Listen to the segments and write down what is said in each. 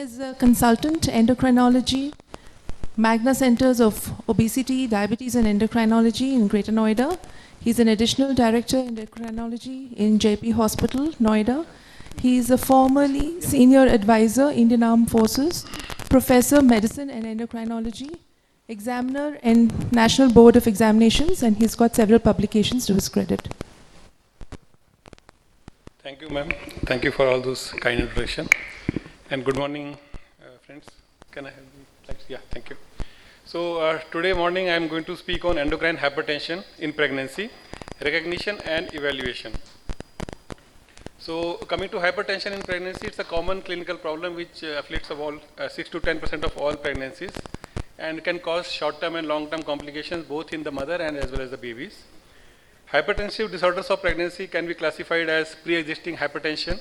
is a consultant endocrinology, Magna Centers of Obesity, Diabetes and Endocrinology in Greater Noida. He's an additional director in endocrinology in JP Hospital, Noida. He is a formerly senior advisor, Indian Armed Forces, professor, medicine and endocrinology, examiner and National Board of Examinations, and he's got several publications to his credit. Thank you, ma'am. Thank you for all those kind introduction. And good morning, friends. Can I have the slides? Yeah, thank you. So today morning I am going to speak on endocrine hypertension in pregnancy, recognition and evaluation. So coming to hypertension in pregnancy, it's a common clinical problem which afflicts of all 6 to 10% of all pregnancies and can cause short-term and long-term complications both in the mother and as well as the babies. Hypertensive disorders of pregnancy can be classified as pre-existing hypertension,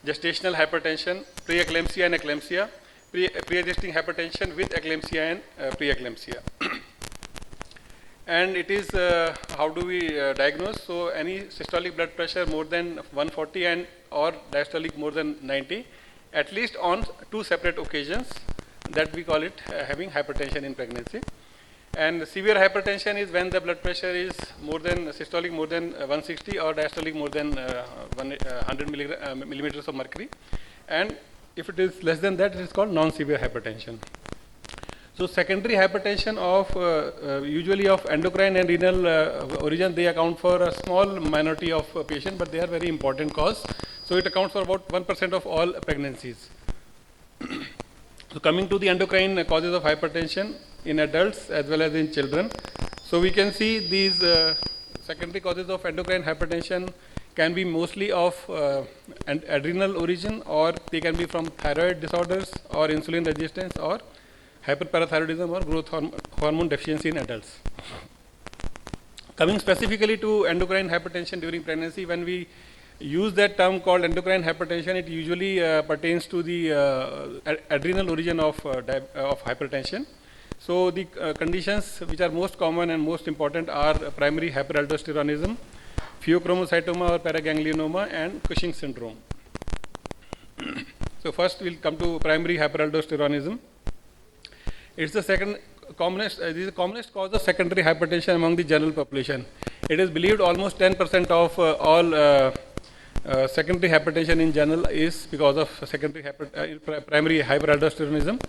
gestational hypertension, preeclampsia and eclampsia, pre-existing hypertension with eclampsia and preeclampsia. And it is, how do we diagnose? So any systolic blood pressure more than 140 and or diastolic more than 90, at least on 2 separate occasions, that we call it having hypertension in pregnancy. And severe hypertension is when the blood pressure is more than systolic more than 160 or diastolic more than 100 millimeters of mercury. And if it is less than that, it is called non-severe hypertension. So secondary hypertension of usually of endocrine and renal origin, they account for a small minority of patients, but they are very important cause. So it accounts for about 1% of all pregnancies. So coming to the endocrine causes of hypertension in adults as well as in children. So we can see these secondary causes of endocrine hypertension can be mostly of adrenal origin, or they can be from thyroid disorders or insulin resistance or hyperparathyroidism or growth hormone deficiency in adults. Coming specifically to endocrine hypertension during pregnancy, when we use that term called endocrine hypertension, it usually pertains to the adrenal origin of hypertension. So the conditions which are most common and most important are primary hyperaldosteronism, pheochromocytoma or paraganglionoma, and Cushing syndrome. So first we'll come to primary hyperaldosteronism. It's the commonest cause of secondary hypertension among the general population. It is believed almost 10% of all secondary hypertension in general is because of primary hyperaldosteronism.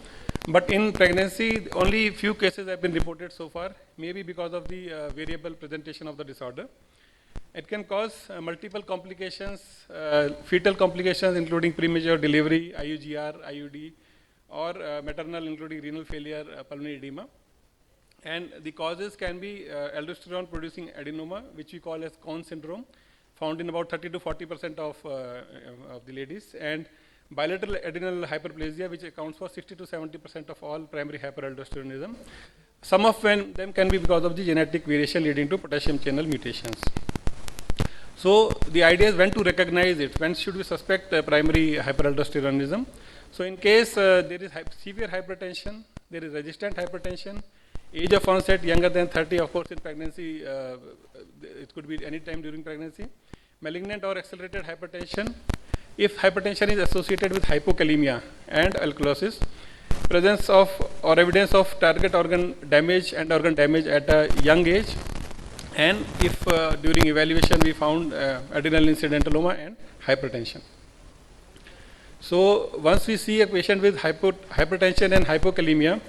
But in pregnancy, only few cases have been reported so far, maybe because of the variable presentation of the disorder. It can cause multiple complications, fetal complications including premature delivery, IUGR, IUD, or maternal including renal failure, pulmonary edema. And the causes can be aldosterone producing adenoma, which we call as Cohn syndrome, found in about 30 to 40% of the ladies, and bilateral adrenal hyperplasia, which accounts for 60 to 70% of all primary hyperaldosteronism. Some of them can be because of the genetic variation leading to potassium channel mutations. So the idea is when to recognize it, when should we suspect primary hyperaldosteronism. So in case there is severe hypertension, there is resistant hypertension, age of onset younger than 30, of course in pregnancy, it could be any time during pregnancy, malignant or accelerated hypertension, if hypertension is associated with hypokalemia and alkalosis, presence of or evidence of target organ damage and organ damage at a young age, and if during evaluation we found adrenal incidentaloma and hypertension. So once we see a patient with hypertension and hypokalemia,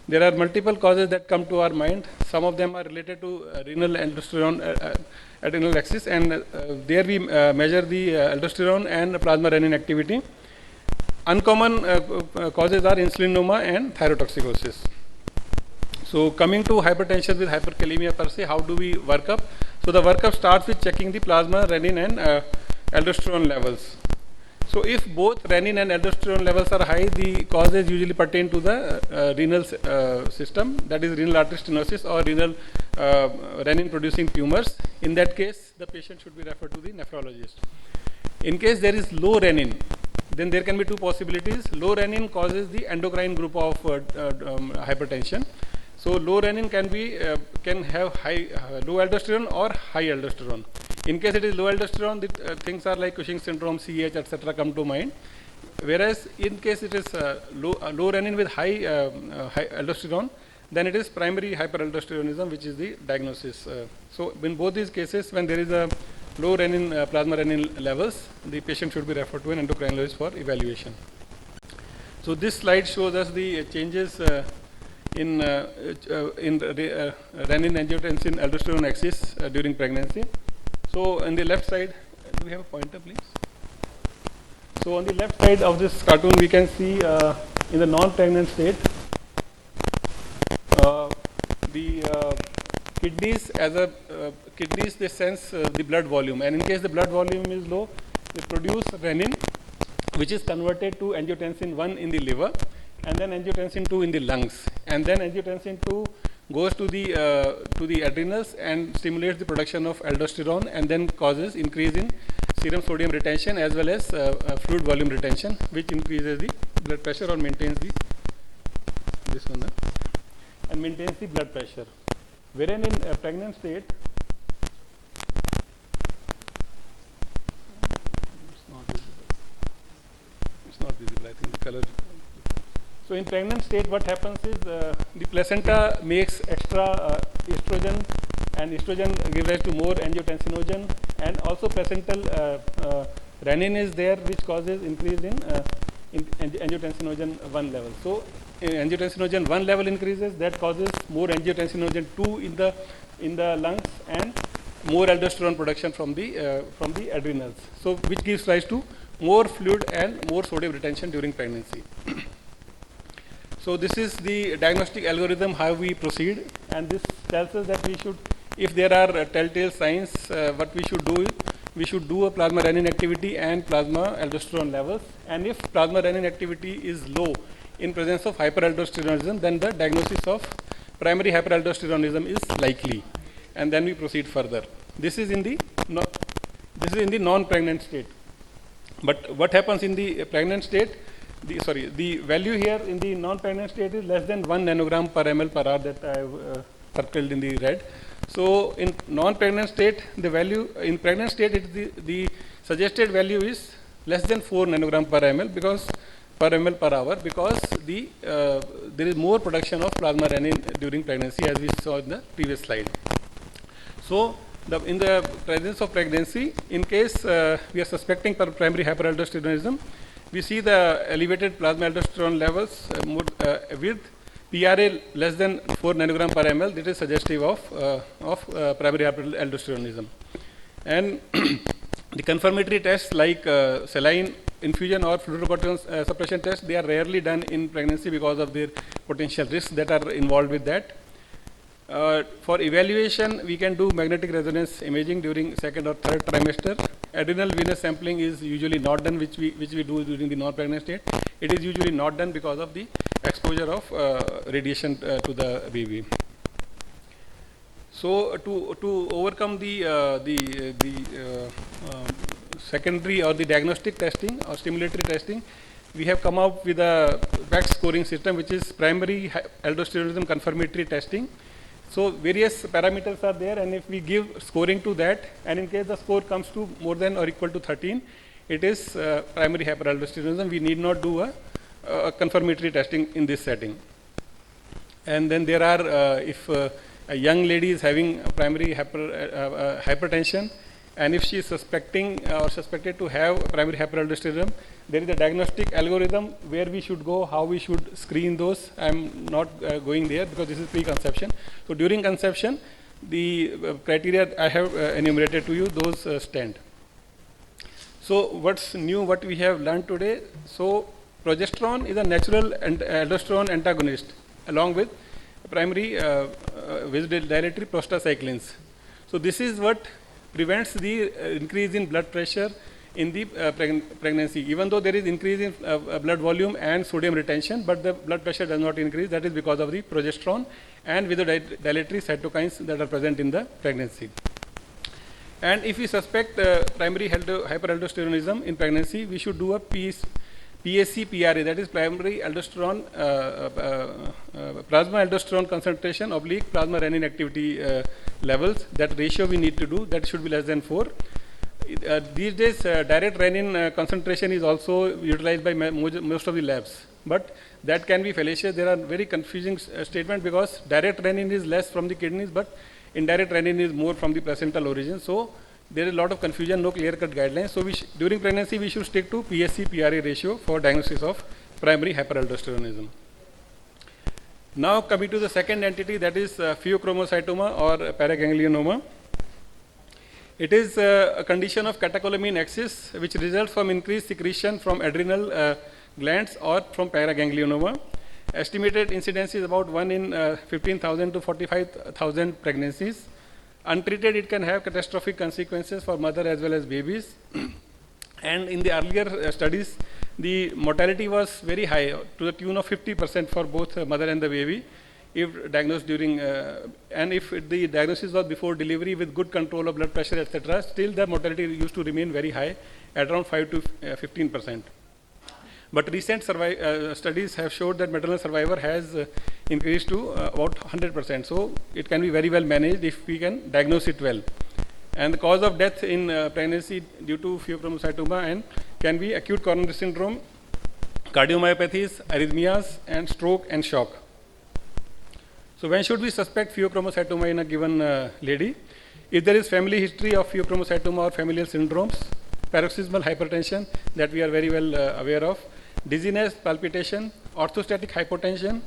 there are multiple causes that come to our mind. Some of them are related to renal aldosterone adrenal axis, and there we measure the aldosterone and plasma renin activity. Uncommon causes are insulinoma and thyrotoxicosis. So coming to hypertension with hyperkalemia per se, how do we work up? So the workup starts with checking the plasma renin and aldosterone levels. So if both renin and aldosterone levels are high, the causes usually pertain to the renal system, that is renal artery stenosis or renal renin producing tumors. In that case, the patient should be referred to the nephrologist. In case there is low renin, then there can be two possibilities. Low renin causes the endocrine group of hypertension. So low renin can have low aldosterone or high aldosterone. In case it is low aldosterone, the things are like Cushing syndrome, CH, etc. come to mind. Whereas in case it is low renin with high aldosterone, then it is primary hyperaldosteronism, which is the diagnosis. So in both these cases, when there is a low renin, plasma renin levels, the patient should be referred to an endocrinologist for evaluation. So this slide shows us the changes in renin, angiotensin, aldosterone axis during pregnancy. So on the left side, do we have a pointer, please? So on the left side of this cartoon, we can see in the non-pregnant state, the kidneys kidneys they sense the blood volume, and in case the blood volume is low, they produce renin, which is converted to angiotensin 1 in the liver, and then angiotensin 2 in the lungs, and then angiotensin 2 goes to the adrenals and stimulates the production of aldosterone, and then causes increase in serum sodium retention as well as fluid volume retention, which increases the blood pressure or maintains the and maintains the blood pressure. Wherein in a pregnant state, it's not visible. I think the color. So in pregnant state, what happens is the placenta makes extra estrogen, and estrogen gives rise to more angiotensinogen, and also placental renin is there, which causes increase in angiotensinogen 1 level. So angiotensinogen 1 level increases, that causes more angiotensinogen 2 in the lungs, and more aldosterone production from the adrenals. So which gives rise to more fluid and more sodium retention during pregnancy. So this is the diagnostic algorithm how we proceed, and this tells us that we should, if there are telltale signs, what we should do is we should do a plasma renin activity and plasma aldosterone levels, and if plasma renin activity is low in presence of hyperaldosteronism, then the diagnosis of primary hyperaldosteronism is likely, and then we proceed further. This is in the non-pregnant state. But what happens in the pregnant state? The value here in the non-pregnant state is less than 1 nanogram per ml per hour that I have circled in the red. So in non-pregnant state, the value in pregnant state, the suggested value is less than 4 nanogram per ml per ml per hour, because there is more production of plasma renin during pregnancy, as we saw in the previous slide. So in the presence of pregnancy, in case we are suspecting primary hyperaldosteronism, we see the elevated plasma aldosterone levels with PRA less than 4 nanogram per ml. That is suggestive of primary hyperaldosteronism. And the confirmatory tests like saline infusion or fluorocorticoid suppression tests, they are rarely done in pregnancy because of their potential risks that are involved with that. For evaluation, we can do magnetic resonance imaging during second or third trimester. Adrenal venous sampling is usually not done, which we do during the non-pregnant state. It is usually not done because of the exposure of radiation to the baby. So to overcome the secondary or the diagnostic testing or stimulatory testing, we have come up with a PAX scoring system, which is primary aldosteronism confirmatory testing. So various parameters are there, and if we give scoring to that, and in case the score comes to more than or equal to 13, it is primary hyperaldosteronism. We need not do a confirmatory testing in this setting. And then there are, if a young lady is having primary hypertension, and if she is suspecting or suspected to have primary hyperaldosteronism, there is a diagnostic algorithm where we should go, how we should screen those. I am not going there because this is pre-conception. So during conception, the criteria I have enumerated to you, those stand. So what's new, what we have learned today? So progesterone is a natural aldosterone antagonist along with primary vasodilatory prostacyclins. So this is what prevents the increase in blood pressure in the pregnancy. Even though there is increase in blood volume and sodium retention, but the blood pressure does not increase. That is because of the progesterone and vasodilatory cytokines that are present in the pregnancy. And if we suspect primary hyperaldosteronism in pregnancy, we should do a PAC-PRA, that is primary aldosterone, plasma aldosterone concentration / plasma renin activity levels. That ratio we need to do, that should be less than 4. These days, direct renin concentration is also utilized by most of the labs, but that can be fallacious. There are very confusing statements because direct renin is less from the kidneys, but indirect renin is more from the placental origin. So there is a lot of confusion, no clear-cut guidelines. So during pregnancy, we should stick to PSC-PRA ratio for diagnosis of primary hyperaldosteronism. Now coming to the second entity, that is pheochromocytoma or paraganglionoma. It is a condition of catecholamine excess which results from increased secretion from adrenal glands or from paraganglionoma. Estimated incidence is about 1 in 15,000 to 45,000 pregnancies. Untreated, it can have catastrophic consequences for mother as well as babies. And in the earlier studies, the mortality was very high, to the tune of 50% for both mother and the baby, if diagnosed during, and if the diagnosis was before delivery with good control of blood pressure, etc., still the mortality used to remain very high, at around 5 to 15%. But recent studies have showed that maternal survivor has increased to about 100%. So it can be very well managed if we can diagnose it well. And the cause of death in pregnancy due to pheochromocytoma and can be acute coronary syndrome, cardiomyopathies, arrhythmias, and stroke and shock. So when should we suspect pheochromocytoma in a given lady? If there is family history of pheochromocytoma or familial syndromes, paroxysmal hypertension that we are very well aware of, dizziness, palpitation, orthostatic hypotension.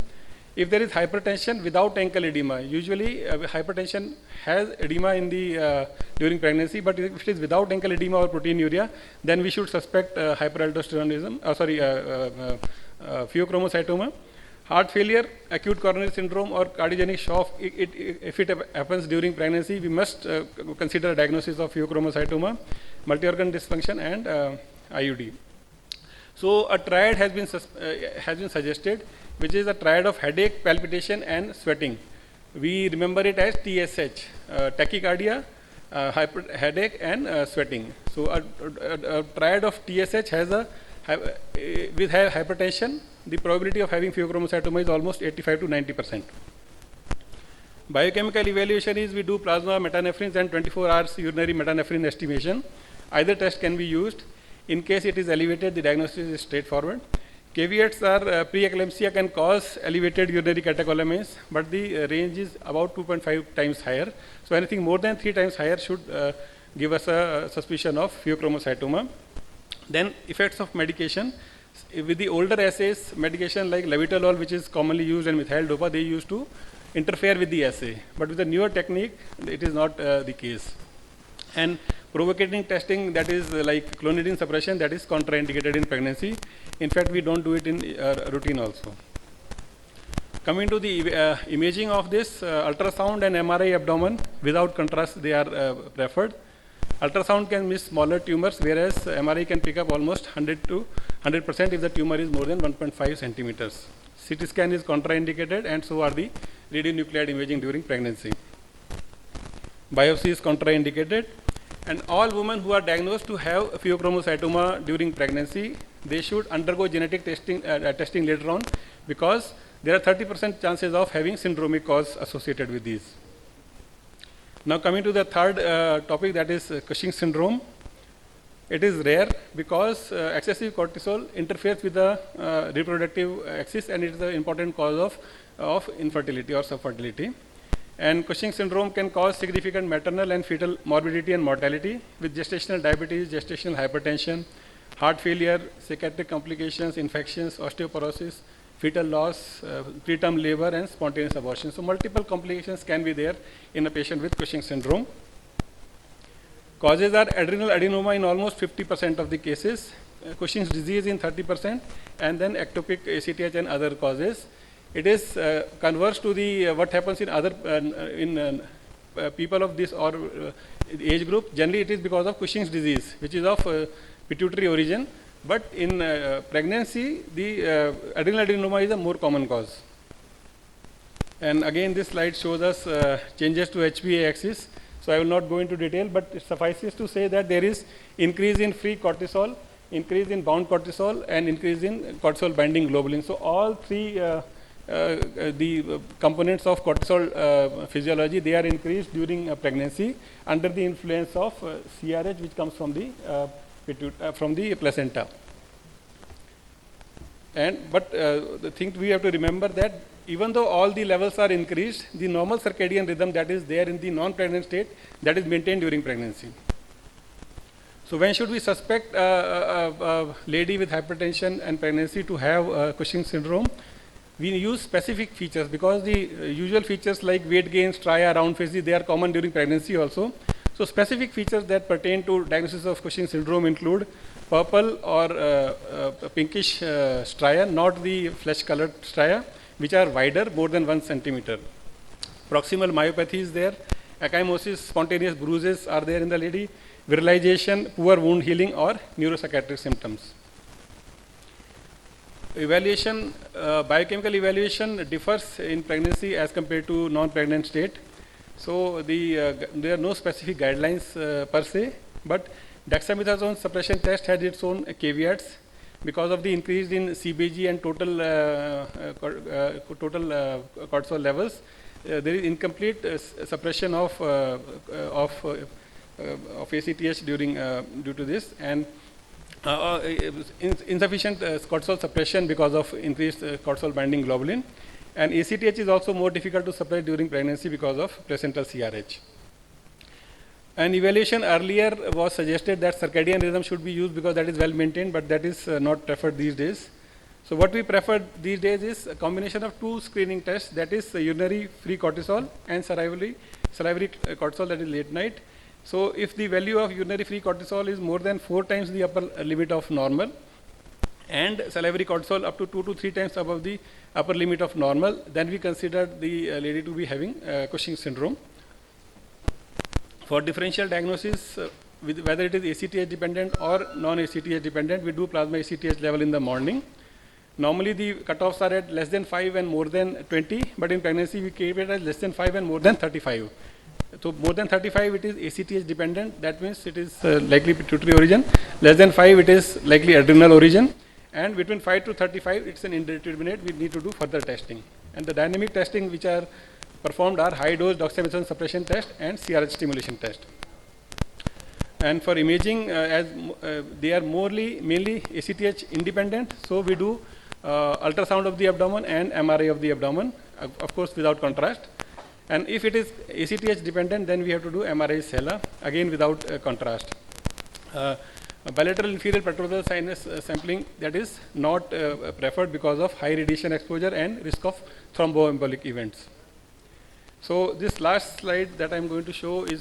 If there is hypertension without ankle edema, usually hypertension has edema in the during pregnancy, but if it is without ankle edema or proteinuria, then we should suspect hyperaldosteronism, pheochromocytoma. Heart failure, acute coronary syndrome or cardiogenic shock, if it happens during pregnancy, we must consider a diagnosis of pheochromocytoma, multi-organ dysfunction and IUD. So a triad has been suggested, which is a triad of headache, palpitation and sweating. We remember it as TSH, tachycardia, headache and sweating. So a triad of TSH has with hypertension, the probability of having pheochromocytoma is almost 85 to 90%. Biochemical evaluation is we do plasma metanephrines and 24 hours urinary metanephrine estimation. Either test can be used. In case it is elevated, the diagnosis is straightforward. Caveats are preeclampsia can cause elevated urinary catecholamines, but the range is about 2.5 times higher. So anything more than 3 times higher should give us a suspicion of pheochromocytoma. Then effects of medication. With the older assays, medication like labetalol, which is commonly used, and methyl dopa, they used to interfere with the assay. But with the newer technique, it is not the case. And provocating testing, that is like clonidine suppression, that is contraindicated in pregnancy. In fact, we don't do it in routine also. Coming to the imaging of this, ultrasound and MRI abdomen without contrast, they are preferred. Ultrasound can miss smaller tumors, whereas MRI can pick up almost 100% if the tumor is more than 1.5 centimeters. CT scan is contraindicated, and so are the radionuclide imaging during pregnancy. Biopsy is contraindicated, and all women who are diagnosed to have pheochromocytoma during pregnancy, they should undergo genetic testing later on, because there are 30% chances of having syndromic cause associated with these. Now coming to the third topic, that is Cushing's syndrome. It is rare because excessive cortisol interferes with the reproductive axis, and it is an important cause of infertility or subfertility. And Cushing's syndrome can cause significant maternal and fetal morbidity and mortality with gestational diabetes, gestational hypertension, heart failure, psychiatric complications, infections, osteoporosis, fetal loss, preterm labor and spontaneous abortion. So multiple complications can be there in a patient with Cushing's syndrome. Causes are adrenal adenoma in almost 50% of the cases, Cushing's disease in 30%, and then ectopic ACTH and other causes. It is converse to the what happens in other people of this or age group. Generally, it is because of Cushing's disease, which is of pituitary origin. But in pregnancy, the adrenal adenoma is a more common cause. And again, this slide shows us changes to HPA axis. So I will not go into detail, but it suffices to say that there is increase in free cortisol, increase in bound cortisol, and increase in cortisol binding globulin. So all three the components of cortisol physiology, they are increased during pregnancy under the influence of CRH, which comes from the placenta. But the thing we have to remember that even though all the levels are increased, the normal circadian rhythm that is there in the non-pregnant state, that is maintained during pregnancy. So when should we suspect a lady with hypertension and pregnancy to have Cushing syndrome? We use specific features because the usual features like weight gain, striae, round faces, they are common during pregnancy also. So specific features that pertain to diagnosis of Cushing syndrome include purple or pinkish striae, not the flesh-colored striae, which are wider, more than 1 centimeter. Proximal myopathy is there. Ecchymosis, spontaneous bruises are there in the lady. Virilization, poor wound healing, or neuropsychiatric symptoms. Evaluation, biochemical evaluation differs in pregnancy as compared to non-pregnant state. So there are no specific guidelines per se, but dexamethasone suppression test had its own caveats because of the increase in CBG and total cortisol levels. There is incomplete suppression of ACTH due to this, and insufficient cortisol suppression because of increased cortisol binding globulin, and ACTH is also more difficult to suppress during pregnancy because of placental CRH. An evaluation earlier was suggested that circadian rhythm should be used because that is well maintained, but that is not preferred these days. So what we prefer these days is a combination of 2 screening tests, that is urinary free cortisol and salivary cortisol, that is late night. So if the value of urinary free cortisol is more than 4 times the upper limit of normal and salivary cortisol up to 2 to 3 times above the upper limit of normal, then we consider the lady to be having Cushing syndrome. For differential diagnosis, whether it is ACTH dependent or non-ACTH dependent, we do plasma ACTH level in the morning. Normally the cutoffs are at less than 5 and more than 20, but in pregnancy we keep it as less than 5 and more than 35. So more than 35 it is ACTH dependent, that means it is likely pituitary origin. Less than 5 it is likely adrenal origin, and between 5 to 35 it's an indeterminate, we need to do further testing. And the dynamic testing which are performed are high dose dexamethasone suppression test and CRH stimulation test. And for imaging, as they are mainly ACTH independent, so we do ultrasound of the abdomen and MRI of the abdomen, of course without contrast. And if it is ACTH dependent, then we have to do MRI sella, again without contrast. Bilateral inferior petrosal sinus sampling, that is not preferred because of high radiation exposure and risk of thromboembolic events. So this last slide that I am going to show is,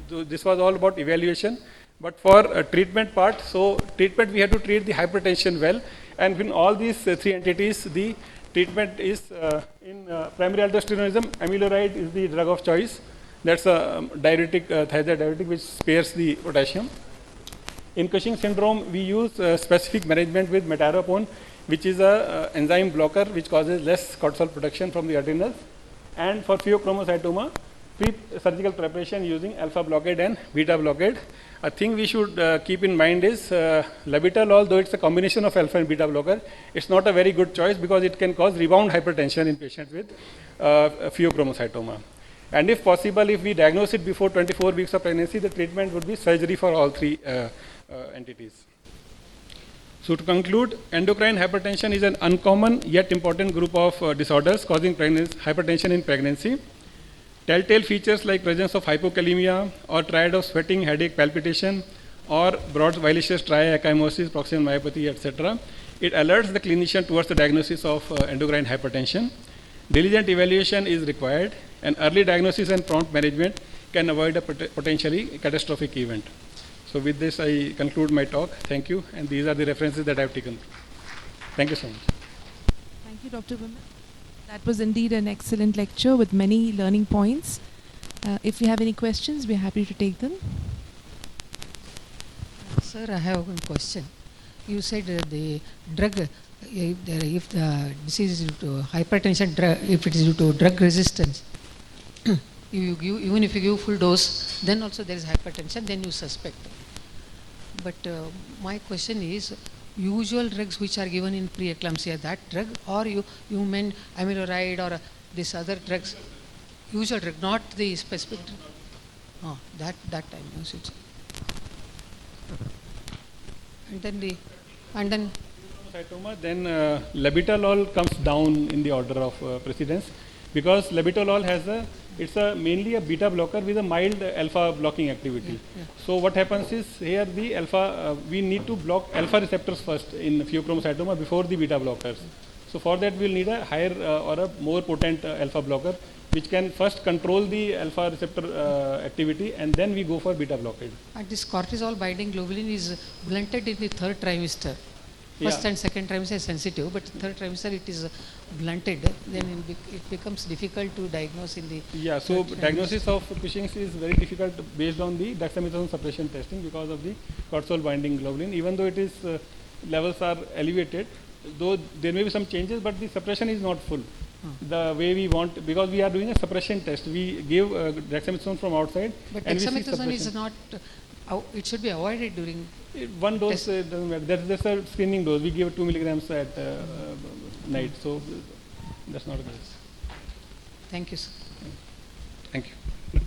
this was all about evaluation, but for treatment part, so treatment we have to treat the hypertension well, and in all these 3 entities, the treatment is in primary aldosteronism, amiloride is the drug of choice. That's a diuretic, thiazide diuretic, which spares the potassium. In Cushing syndrome, we use specific management with metarapone, which is a enzyme blocker which causes less cortisol production from the adrenals. And for pheochromocytoma, pre-surgical preparation using alpha blockade and beta blockade. A thing we should keep in mind is labetalol, though it's a combination of alpha and beta blocker, it's not a very good choice because it can cause rebound hypertension in patients with pheochromocytoma. And if possible, if we diagnose it before 24 weeks of pregnancy, the treatment would be surgery for all 3 entities. So to conclude, endocrine hypertension is an uncommon yet important group of disorders causing hypertension in pregnancy. Telltale features like presence of hypokalemia or triad of sweating, headache, palpitation, or broad violaceous striae, ecchymosis, proximal myopathy, etc. It alerts the clinician towards the diagnosis of endocrine hypertension. Diligent evaluation is required, and early diagnosis and prompt management can avoid a potentially catastrophic event. So with this, I conclude my talk. Thank you, and these are the references that I have taken. Thank you so much. Thank you, Dr. Vimal. That was indeed an excellent lecture with many learning points. If you have any questions, we are happy to take them. Sir, I have one question. You said the drug, if the disease is due to hypertension, if it is due to drug resistance, even if you give full dose, then also there is hypertension, then you suspect. But my question is, usual drugs which are given in preeclampsia, that drug, or you meant amiloride or this other drugs, usual drug, not the specific drug? Oh, that time usage. And then Cytoma, then labetalol comes down in the order of precedence, because labetalol has mainly a beta blocker with a mild alpha blocking activity. Yeah. So what happens is, here the alpha, we need to block alpha receptors first in pheochromocytoma before the beta blockers. So for that we'll need a higher or a more potent alpha blocker, which can first control the alpha receptor activity, and then we go for beta blockade. and this cortisol binding globulin is blunted in the third trimester. First Yeah. and second trimester is sensitive, but third trimester it is blunted. Then it becomes difficult to diagnose in the. Yeah, so third diagnosis of Cushing's is very difficult based on the dexamethasone suppression testing because of the cortisol binding globulin. Even though it is levels are elevated, though there may be some changes, but the suppression is not full. The way we want, because we are doing a suppression test. We give dexamethasone from outside, But and we see dexamethasone is suppression. not. It should be avoided during. One dose Test. doesn't matter. That's a screening dose. We give 2 milligrams at night, so that's not a case. Thank you, sir. Thank you.